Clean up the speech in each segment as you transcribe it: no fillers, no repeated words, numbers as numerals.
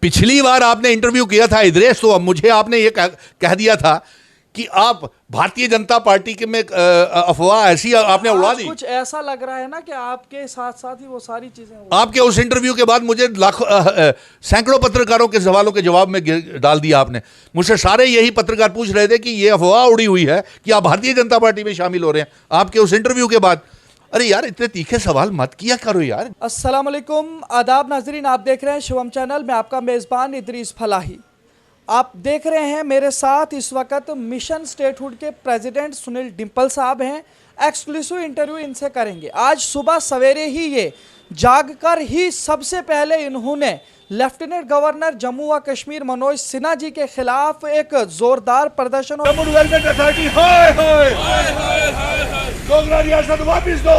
पिछली बार आपने इंटरव्यू किया था इदरीस, तो अब मुझे आपने ये कह दिया था कि आप भारतीय जनता पार्टी के में अफवाह ऐसी आपने उड़ा दी। कुछ ऐसा लग रहा है ना कि आपके साथ साथ ही वो सारी चीजें आपके उस इंटरव्यू के बाद मुझे लाखों सैकड़ों पत्रकारों के सवालों के जवाब में डाल दिया आपने। मुझसे सारे यही पत्रकार पूछ रहे थे कि ये अफवाह उड़ी हुई है कि आप भारतीय जनता पार्टी में शामिल हो रहे हैं आपके उस इंटरव्यू के बाद। अरे यार, इतने तीखे सवाल मत किया करो यार। अस्सलाम वालेकुम, आदाब नाजरीन, आप देख रहे हैं शुभम चैनल में, आपका मेज़बान इदरीस फलाही। आप देख रहे हैं मेरे साथ इस वक्त मिशन स्टेटहुड के प्रेसिडेंट सुनील डिंपल साहब हैं। एक्सक्लूसिव इंटरव्यू इनसे करेंगे। आज सुबह सवेरे ही ये जागकर ही सबसे पहले इन्होंने लेफ्टिनेंट गवर्नर जम्मू व कश्मीर मनोज सिन्हा जी के खिलाफ एक जोरदार प्रदर्शन डोगरा रियासत वापिस दो,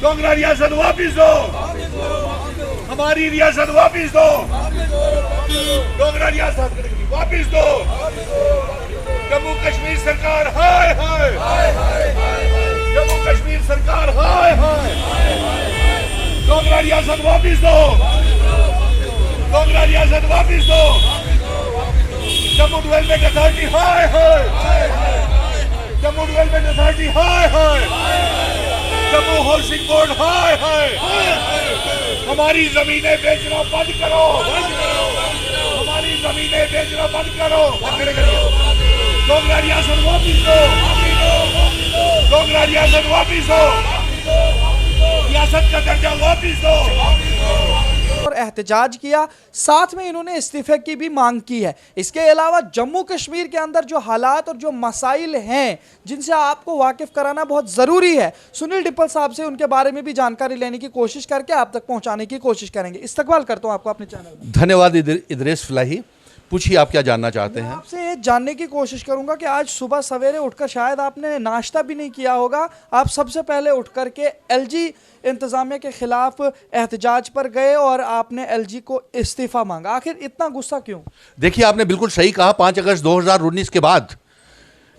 डोगरा रियासत वापिस दो, हमारी रियासत वापिस दो, डोगरा रियासत वापिस दो। जम्मू कश्मीर सरकार हाय हाय, जम्मू कश्मीर सरकार हाय हाय, डोगरा रियासत वापिस दो, डोगरा रियासत वापिस दो। जम्मू डेवलपमेंट अथॉरिटी हाय हाय, जम्मू डेवलपमेंट अथॉरिटी हाय हाय, जम्मू हाउसिंग बोर्ड हाय हाय। हमारी जमीनें बेचना बंद करो, हमारी जमीनें बेचना बंद करो। डोगरा रियासत वापिस दो, डोगरा रियासत वापिस दो, रियासत का दर्जा वापिस दो। और एहतजाज किया, साथ में इन्होंने इस्तीफे की भी मांग की है। इसके अलावा जम्मू कश्मीर के अंदर जो हालात और जो मसाइल हैं जिनसे आपको वाकिफ कराना बहुत ज़रूरी है, सुनील डिंपल साहब से उनके बारे में भी जानकारी लेने की कोशिश करके आप तक पहुंचाने की कोशिश करेंगे। इस्तकबाल करता हूं आपको अपने चैनल में। धन्यवाद इदरीस फलाही। पूछिए, आप क्या जानना चाहते हैं? आपसे ये जानने की कोशिश करूंगा कि आज सुबह सवेरे उठकर शायद आपने नाश्ता भी नहीं किया होगा, आप सबसे पहले उठ करके एलजी इंतजामिया के खिलाफ एहतजाज पर गए और आपने एलजी को इस्तीफा मांगा। आखिर इतना गुस्सा क्यों? देखिए, आपने बिल्कुल सही कहा। 5 अगस्त 2019 के बाद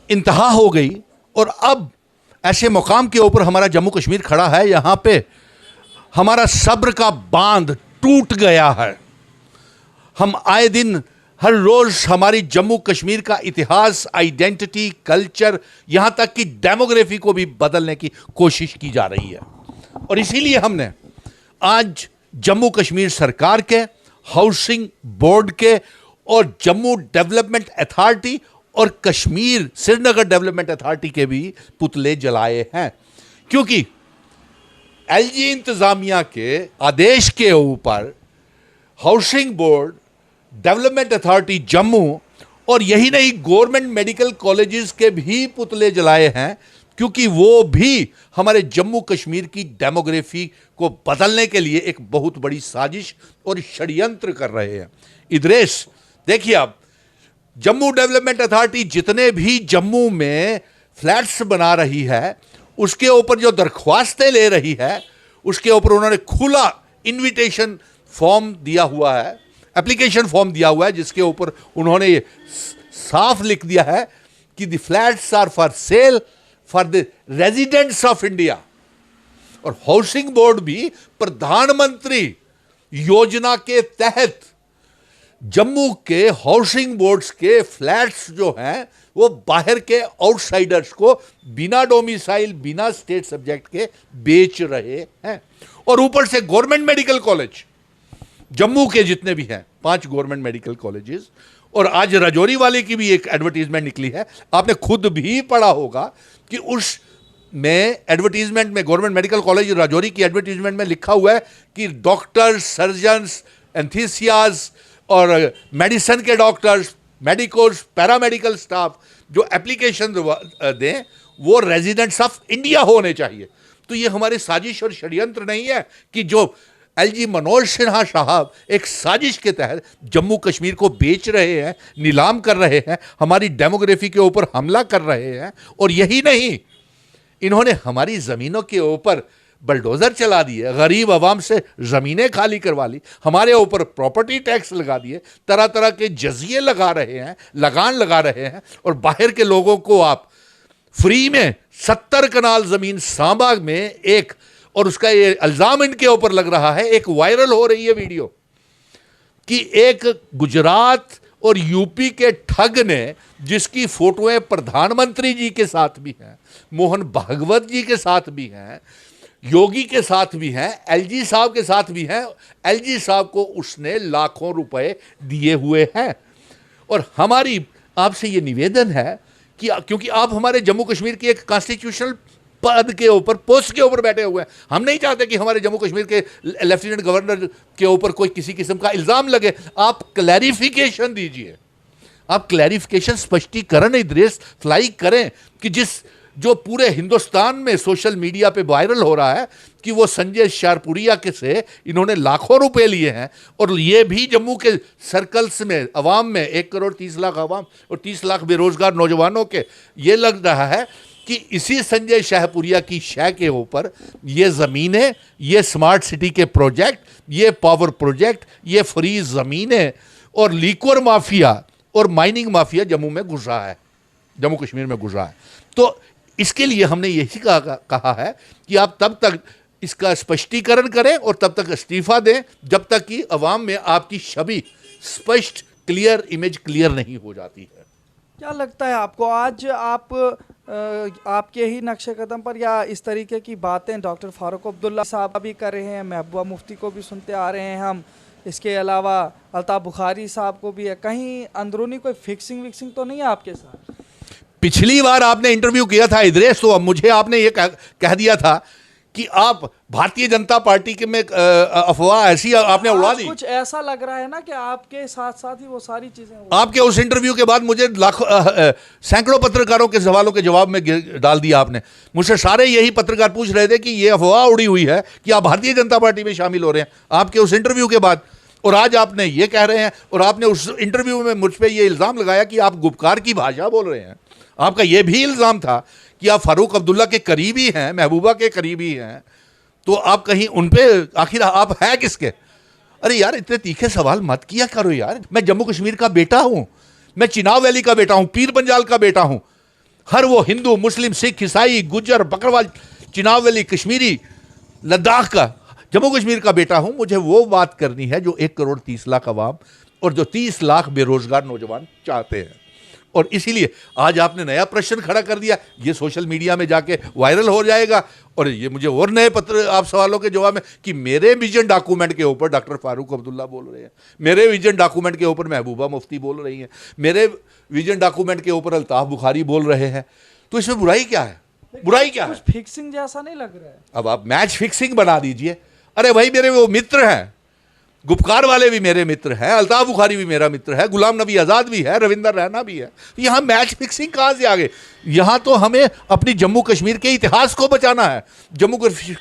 इंतहा हो गई और अब ऐसे मुकाम के ऊपर हमारा जम्मू कश्मीर खड़ा है, यहां पे हमारा सब्र का बांध टूट गया है। हम आए दिन हर रोज हमारी जम्मू कश्मीर का इतिहास, आइडेंटिटी, कल्चर, यहां तक कि डेमोग्राफी को भी बदलने की कोशिश की जा रही है। और इसीलिए हमने आज जम्मू कश्मीर सरकार के, हाउसिंग बोर्ड के और जम्मू डेवलपमेंट अथॉरिटी और कश्मीर श्रीनगर डेवलपमेंट अथॉरिटी के भी पुतले जलाए हैं, क्योंकि एलजी इंतजामिया के आदेश के ऊपर housing board, development authority Jammu और यही नहीं, गवर्नमेंट मेडिकल कॉलेजेस के भी पुतले जलाए हैं, क्योंकि वो भी हमारे जम्मू कश्मीर की डेमोग्राफी को बदलने के लिए एक बहुत बड़ी साजिश और षड्यंत्र कर रहे हैं। इदरीस, देखिए, आप जम्मू डेवलपमेंट अथॉरिटी जितने भी जम्मू में फ्लैट्स बना रही है, उसके ऊपर जो दरख्वास्तें ले रही है, उसके ऊपर उन्होंने खुला इन्विटेशन फॉर्म दिया हुआ है, एप्लीकेशन फॉर्म दिया हुआ है, जिसके ऊपर उन्होंने ये साफ लिख दिया है कि the flats are for sale for the residents of India. और हाउसिंग बोर्ड भी प्रधानमंत्री योजना के तहत जम्मू के हाउसिंग बोर्ड्स के फ्लैट्स जो हैं वो बाहर के आउटसाइडर्स को बिना डोमिसाइल, बिना स्टेट सब्जेक्ट के बेच रहे हैं। और ऊपर से गवर्नमेंट मेडिकल कॉलेज जम्मू के जितने भी हैं, 5 गवर्नमेंट मेडिकल कॉलेजेस, और आज राजौरी वाले की भी एक एडवर्टीजमेंट निकली है, आपने खुद भी पढ़ा होगा कि उस में एडवर्टीजमेंट में, गवर्नमेंट मेडिकल कॉलेज राजौरी की एडवर्टीजमेंट में लिखा हुआ है कि डॉक्टर्स, सर्जन्स, एंथीसियाज और मेडिसिन के डॉक्टर्स, मेडिकोस, पैरामेडिकल स्टाफ जो एप्लीकेशन दें वो रेजिडेंट्स ऑफ इंडिया होने चाहिए। तो ये हमारी साजिश और षड्यंत्र नहीं है कि जो एलजी मनोज सिन्हा साहब एक साजिश के तहत जम्मू कश्मीर को बेच रहे हैं, नीलाम कर रहे हैं, हमारी डेमोग्राफी के ऊपर हमला कर रहे हैं। और यही नहीं, इन्होंने हमारी ज़मीनों के ऊपर बलडोज़र चला दिए, गरीब आवाम से ज़मीनें खाली करवा ली, हमारे ऊपर प्रॉपर्टी टैक्स लगा दिए, तरह तरह के जजिए लगा रहे हैं, लगान लगा रहे हैं। और बाहर के लोगों को आप फ्री में 70 कनाल ज़मीन सांबा में एक, और उसका ये इल्ज़ाम इनके ऊपर लग रहा है, एक वायरल हो रही है वीडियो, कि एक गुजरात और यूपी के ठग ने, जिसकी फोटोएं प्रधानमंत्री जी के साथ भी हैं, मोहन भागवत जी के साथ भी हैं, योगी के साथ भी हैं, एलजी साहब के साथ भी हैं, एलजी साहब को उसने लाखों रुपए दिए हुए हैं। और हमारी आपसे ये निवेदन है कि क्योंकि आप हमारे जम्मू कश्मीर की एक कॉन्स्टिट्यूशनल पद के ऊपर, पोस्ट के ऊपर बैठे हुए हैं, हम नहीं चाहते कि हमारे जम्मू कश्मीर के लेफ्टिनेंट गवर्नर के ऊपर कोई किसी किस्म का इल्ज़ाम लगे। आप क्लैरिफिकेशन दीजिए, आप क्लैरिफिकेशन, स्पष्टीकरण एड्रेस फ्लाई करें कि जो पूरे हिंदुस्तान में सोशल मीडिया पे वायरल हो रहा है कि वो संजय शारपुरिया के से इन्होंने लाखों रुपए लिए हैं, और ये भी जम्मू के सर्कल्स में, अवाम में 1 करोड़ 30 लाख अवाम और 30 लाख बेरोजगार नौजवानों के ये लग रहा है कि इसी संजय शाहपुरिया की शय के ऊपर ये ज़मीनें, ये स्मार्ट सिटी के प्रोजेक्ट, ये पावर प्रोजेक्ट, ये फ्री ज़मीनें और लिक्वर माफिया और माइनिंग माफिया जम्मू में घुस रहा है, जम्मू कश्मीर में घुस रहा है। तो इसके लिए हमने यही कहा है कि आप तब तक इसका स्पष्टीकरण करें और तब तक इस्तीफा दें जब तक कि अवाम में आपकी छवि स्पष्ट, क्लियर, इमेज क्लियर नहीं हो जाती है। क्या लगता है आपको, आज आपके ही नक्शे कदम पर या इस तरीके की बातें डॉक्टर फारूक अब्दुल्ला साहब भी कर रहे हैं, महबूबा मुफ्ती को भी सुनते आ रहे हैं हम, इसके अलावा अल्ताफ बुखारी साहब को भी है, कहीं अंदरूनी कोई फिक्सिंग विक्सिंग तो नहीं है आपके साथ? पिछली बार आपने इंटरव्यू किया था इद्रेस, तो अब मुझे आपने ये कह दिया था कि आप भारतीय जनता पार्टी के में अफवाह ऐसी आपने उड़ा दी। कुछ ऐसा लग रहा है ना कि आपके साथ साथ ही वो सारी चीजें आपके उस इंटरव्यू के बाद मुझे सैकड़ों पत्रकारों के सवालों के जवाब में डाल दिया आपने। मुझसे सारे यही पत्रकार पूछ रहे थे कि ये अफवाह उड़ी हुई है कि आप भारतीय जनता पार्टी में शामिल हो रहे हैं आपके उस इंटरव्यू के बाद, और आज आपने ये कह रहे हैं, और आपने उस इंटरव्यू में मुझ पर ये इल्ज़ाम लगाया कि आप गुपकार की भाषा बोल रहे हैं। आपका यह भी इल्ज़ाम था कि आप फारूक अब्दुल्ला के करीबी हैं, महबूबा के करीबी हैं, तो आप कहीं उन पे आखिर आप है किसके? अरे यार, इतने तीखे सवाल मत किया करो यार। मैं जम्मू कश्मीर का बेटा हूं, मैं चिनाब वैली का बेटा हूं, पीर पंजाल का बेटा हूं। हर वो हिंदू, मुस्लिम, सिख, ईसाई, गुज्जर, बकरवाल, चिनाब वैली, कश्मीरी, लद्दाख का, जम्मू कश्मीर का बेटा हूं। मुझे वो बात करनी है जो 1 करोड़ 30 लाख अवाम और जो 30 लाख बेरोजगार नौजवान चाहते हैं। और इसीलिए आज आपने नया प्रश्न खड़ा कर दिया, ये सोशल मीडिया में जाके वायरल हो जाएगा, और ये मुझे और नए पत्र आप सवालों के जवाब में कि मेरे विजन डॉक्यूमेंट के ऊपर डॉक्टर फारूक अब्दुल्ला बोल रहे हैं, मेरे विजन डॉक्यूमेंट के ऊपर महबूबा मुफ्ती बोल रही हैं, मेरे विजन डॉक्यूमेंट के ऊपर अल्ताफ बुखारी बोल रहे हैं। तो इसमें बुराई क्या है? बुराई क्या है? कुछ फिक्सिंग जैसा नहीं लग रहा है। अब आप मैच फिक्सिंग बना दीजिए। अरे भाई, मेरे वो मित्र हैं, गुपकार वाले भी मेरे मित्र हैं, अल्ताफ बुखारी भी मेरा मित्र है, गुलाम नबी आज़ाद भी है, रविंदर रैना भी है। यहाँ मैच फिक्सिंग कहाँ से आ गए? यहाँ तो हमें अपनी जम्मू कश्मीर के इतिहास को बचाना है, जम्मू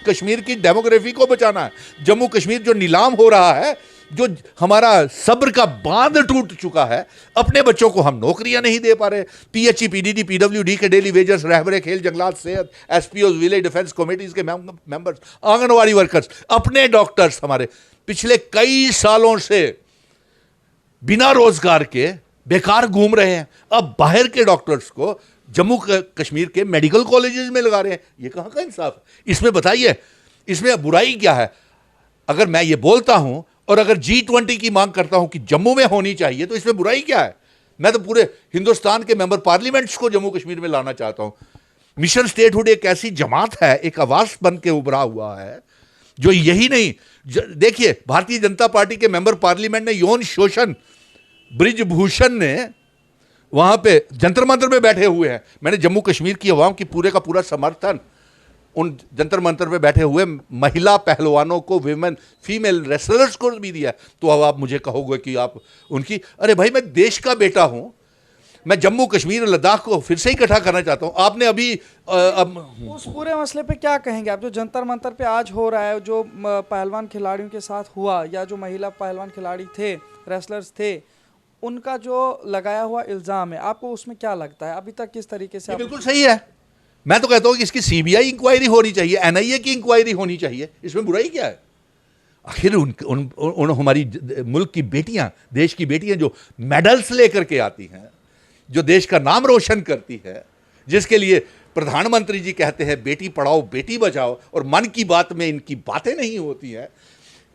कश्मीर की डेमोग्राफी को बचाना है। जम्मू कश्मीर जो नीलाम हो रहा है, जो हमारा सब्र का बांध टूट चुका है, अपने बच्चों को हम नौकरियां नहीं दे पा रहे। पीएचई, पीडीडी, पीडब्ल्यूडी के डेली वेजर्स, रहबरे खेल, जंगलात, सेहत, एसपीओ, विलेज डिफेंस कमेटीज के मेंबर्स, आंगनवाड़ी वर्कर्स, अपने डॉक्टर्स हमारे पिछले कई सालों से बिना रोजगार के बेकार घूम रहे हैं। अब बाहर के डॉक्टर्स को जम्मू कश्मीर के मेडिकल कॉलेजेस में लगा रहे हैं। ये कहाँ का इंसाफ है? इसमें बताइए, इसमें बुराई क्या है? अगर मैं ये बोलता हूं और अगर G20 की मांग करता हूं कि जम्मू में होनी चाहिए, तो इसमें बुराई क्या है? मैं तो पूरे हिंदुस्तान के मेंबर पार्लियामेंट्स को जम्मू कश्मीर में लाना चाहता हूं। मिशन स्टेटहुड एक ऐसी जमात है, एक आवाज बन के उभरा हुआ है, जो यही नहीं, देखिए भारतीय जनता पार्टी के मेंबर पार्लियामेंट ने यौन शोषण, ब्रिजभूषण ने वहां पे जंतर मंतर पे बैठे हुए हैं। मैंने जम्मू कश्मीर की अवाम की पूरे का पूरा समर्थन उन जंतर मंतर पे बैठे हुए महिला पहलवानों को, विमेन फीमेल रेसलर्स को भी दिया। तो अब आप मुझे कहोगे कि आप उनकी, अरे भाई, मैं देश का बेटा हूं, मैं जम्मू कश्मीर और लद्दाख को फिर से इकट्ठा करना चाहता हूं। आपने अभी उस पूरे मसले पे क्या कहेंगे आप, जो जंतर मंतर पे आज हो रहा है, जो पहलवान खिलाड़ियों के साथ हुआ, या जो महिला पहलवान खिलाड़ी थे, रेसलर्स थे, उनका जो लगाया हुआ इल्ज़ाम है, आपको उसमें क्या लगता है? अभी तक किस तरीके से? बिल्कुल सही है। मैं तो कहता हूं कि इसकी सीबीआई इंक्वायरी होनी चाहिए, एनआईए की इंक्वायरी होनी चाहिए। इसमें बुराई क्या है? आखिर उन हमारी मुल्क की बेटियां, देश की बेटियां जो मेडल्स लेकर के आती हैं, जो देश का नाम रोशन करती है, जिसके लिए प्रधानमंत्री जी कहते हैं बेटी पढ़ाओ बेटी बचाओ, और मन की बात में इनकी बातें नहीं होती हैं,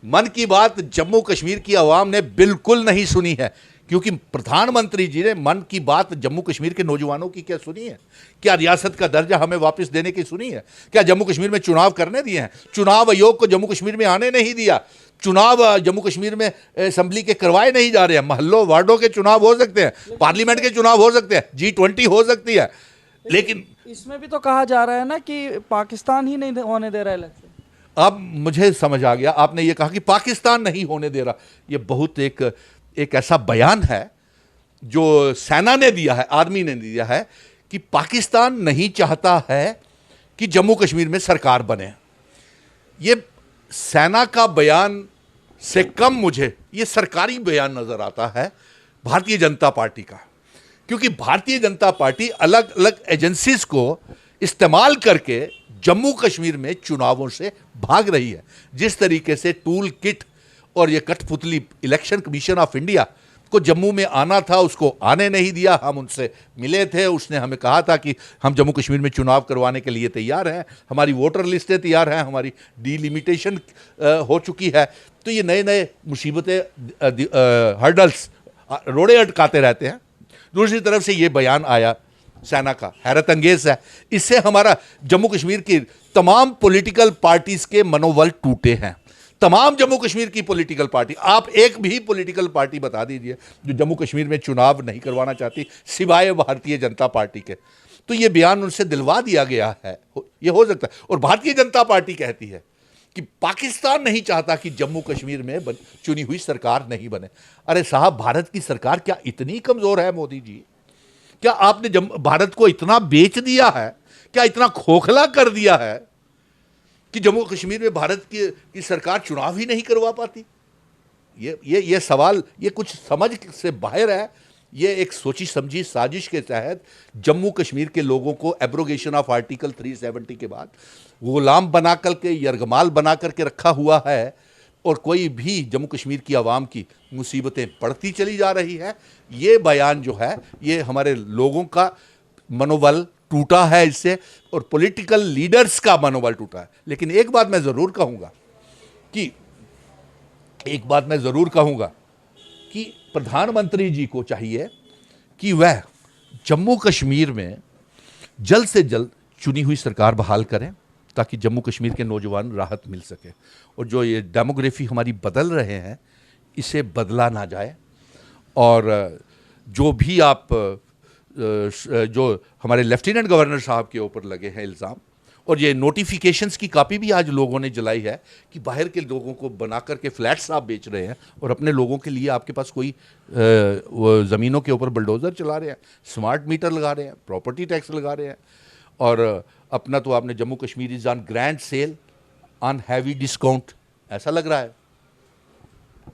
मन की बात जम्मू कश्मीर की आवाम ने बिल्कुल नहीं सुनी है, क्योंकि प्रधानमंत्री जी ने मन की बात जम्मू कश्मीर के नौजवानों की क्या सुनी है? क्या रियासत का दर्जा हमें वापस देने की सुनी है? क्या जम्मू कश्मीर में चुनाव करने दिए हैं? चुनाव आयोग को जम्मू कश्मीर में आने नहीं दिया। चुनाव जम्मू कश्मीर में असेंबली के करवाए नहीं जा रहे हैं। महल्लों वार्डों के चुनाव हो सकते हैं, पार्लियामेंट के चुनाव हो सकते हैं, G20 हो सकती है, लेकिन इसमें भी तो कहा जा रहा है ना कि पाकिस्तान ही नहीं होने दे रहा है इलेक्शन। अब मुझे समझ आ गया, आपने ये कहा कि पाकिस्तान नहीं होने दे रहा। ये बहुत एक ऐसा बयान है जो सेना ने दिया है, आर्मी ने दिया है, कि पाकिस्तान नहीं चाहता है कि जम्मू कश्मीर में सरकार बने। ये सेना का बयान से कम मुझे ये सरकारी बयान नजर आता है भारतीय जनता पार्टी का, क्योंकि भारतीय जनता पार्टी अलग अलग एजेंसीज को इस्तेमाल करके जम्मू कश्मीर में चुनावों से भाग रही है। जिस तरीके से टूल किट और ये कठपुतली इलेक्शन कमीशन ऑफ इंडिया को जम्मू में आना था, उसको आने नहीं दिया। हम उनसे मिले थे, उसने हमें कहा था कि हम जम्मू कश्मीर में चुनाव करवाने के लिए तैयार हैं, हमारी वोटर लिस्टें तैयार हैं, हमारी डिलिमिटेशन हो चुकी है। तो ये नए नए मुसीबतें, हर्डल्स, रोड़े अटकाते रहते हैं। दूसरी तरफ से ये बयान आया सेना का, हैरत अंगेज है। इससे हमारा जम्मू कश्मीर की तमाम पॉलिटिकल पार्टीज के मनोबल टूटे हैं। तमाम जम्मू कश्मीर की पॉलिटिकल पार्टी, आप एक भी पॉलिटिकल पार्टी बता दीजिए जो जम्मू कश्मीर में चुनाव नहीं करवाना चाहती सिवाय भारतीय जनता पार्टी के। तो ये बयान उनसे दिलवा दिया गया है, ये हो सकता है। और भारतीय जनता पार्टी कहती है कि पाकिस्तान नहीं चाहता कि जम्मू कश्मीर में चुनी हुई सरकार नहीं बने। अरे साहब, भारत की सरकार क्या इतनी कमजोर है मोदी जी? क्या आपने भारत को इतना बेच दिया है, क्या इतना खोखला कर दिया है कि जम्मू कश्मीर में भारत की सरकार चुनाव ही नहीं करवा पाती? ये सवाल, ये कुछ समझ से बाहर है। ये एक सोची समझी साजिश के तहत जम्मू कश्मीर के लोगों को एब्रोगेशन ऑफ आर्टिकल 370 के बाद गुलाम बना करके, यरगमाल बना करके रखा हुआ है, और कोई भी जम्मू कश्मीर की आवाम की मुसीबतें बढ़ती चली जा रही है। ये बयान जो है, ये हमारे लोगों का मनोबल टूटा है इससे, और पॉलिटिकल लीडर्स का मनोबल टूटा है। लेकिन एक बात मैं ज़रूर कहूँगा कि प्रधानमंत्री जी को चाहिए कि वह जम्मू कश्मीर में जल्द से जल्द चुनी हुई सरकार बहाल करें, ताकि जम्मू कश्मीर के नौजवान राहत मिल सके। और जो ये डेमोग्राफी हमारी बदल रहे हैं, इसे बदला ना जाए। और जो भी आप जो हमारे लेफ्टिनेंट गवर्नर साहब के ऊपर लगे हैं इल्ज़ाम, और ये नोटिफिकेशंस की कॉपी भी आज लोगों ने जलाई है कि बाहर के लोगों को बना करके फ्लैट्स आप बेच रहे हैं, और अपने लोगों के लिए आपके पास कोई ज़मीनों के ऊपर बुलडोज़र चला रहे हैं, स्मार्ट मीटर लगा रहे हैं, प्रॉपर्टी टैक्स लगा रहे हैं। और अपना तो आपने Jammu Kashmir is on grand sale on heavy discount, ऐसा लग रहा है।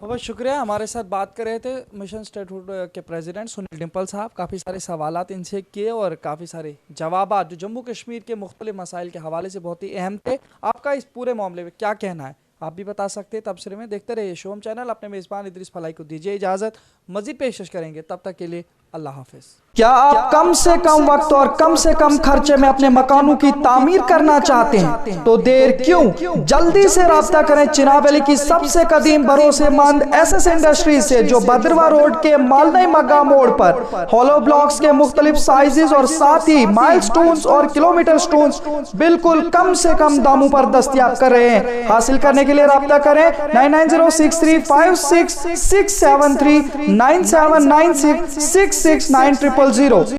बहुत शुक्रिया, हमारे साथ बात कर रहे थे मिशन स्टेटहुड के प्रेसिडेंट सुनील डिम्पल साहब। काफ़ी सारे सवालात इनसे किए और काफ़ी सारे जवाबात जो जम्मू कश्मीर के मुख्तलिफ मसाइल के हवाले से बहुत ही अहम थे। आपका इस पूरे मामले में क्या कहना है, आप भी बता सकते हैं। तबसरे में देखते रहिए शोम चैनल। अपने मेज़बान इदरीस फलाही को दीजिए इजाज़त, मज़ीद पेशकश करेंगे, तब तक के लिए अल्लाह हाफिज़। क्या आप कम से कम वक्त और कम से कम खर्चे में अपने मकानों की तामीर करना चाहते हैं? तो देर क्यों, जल्दी से राब्ता करें चिनाब वैली की सबसे कदीम भरोसेमंद SS इंडस्ट्रीज से, जो बद्रवा रोड के मालदई मग्गा मोड़ पर हॉलो ब्लॉक्स के मुख्तलिफ साइजेस और साथ ही माइलस्टोन्स और किलोमीटर स्टोन्स बिल्कुल कम से कम दामों पर दस्तयाब कर रहे हैं। हासिल करने के लिए राब्ता करें 9906356673 9796669000।